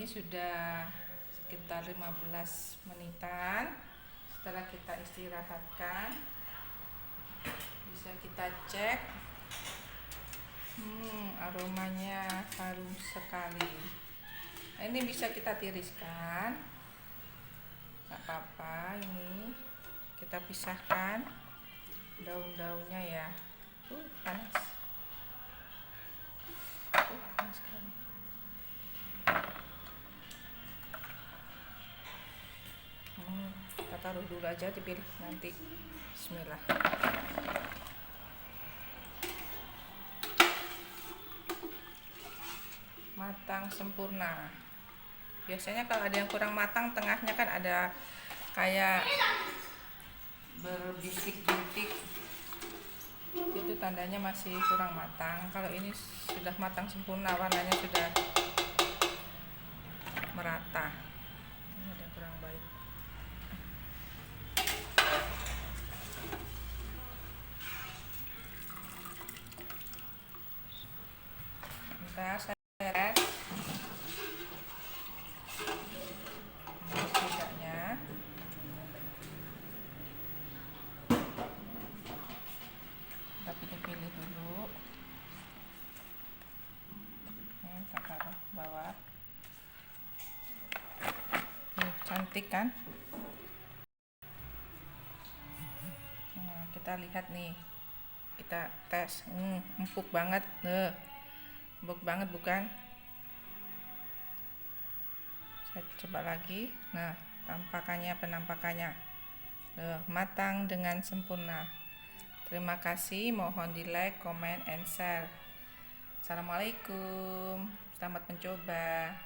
ini sudah sekitar 15 menitan. Setelah kita istirahatkan, bisa kita cek. Aromanya harum sekali. Nah, ini bisa kita tiriskan, nggak apa-apa. Ini kita pisahkan daun-daunnya ya. Panas. Panas sekali. Kita taruh dulu aja, dipilih nanti. Bismillah. Matang sempurna. Biasanya kalau ada yang kurang matang, tengahnya kan ada kayak berbintik-bintik, itu tandanya masih kurang matang. Kalau ini sudah matang sempurna, warnanya sudah merata. Ini ada kurang baik. Bentar, saya tes tidaknya. Kita pilih-pilih dulu. Kita taruh bawah. Cantik kan? Nah, kita lihat nih, kita tes. Empuk banget. Empuk banget bukan? Saya coba lagi. Nah, penampakannya matang dengan sempurna. Terima kasih, mohon di like, comment, and share. Assalamualaikum, selamat mencoba.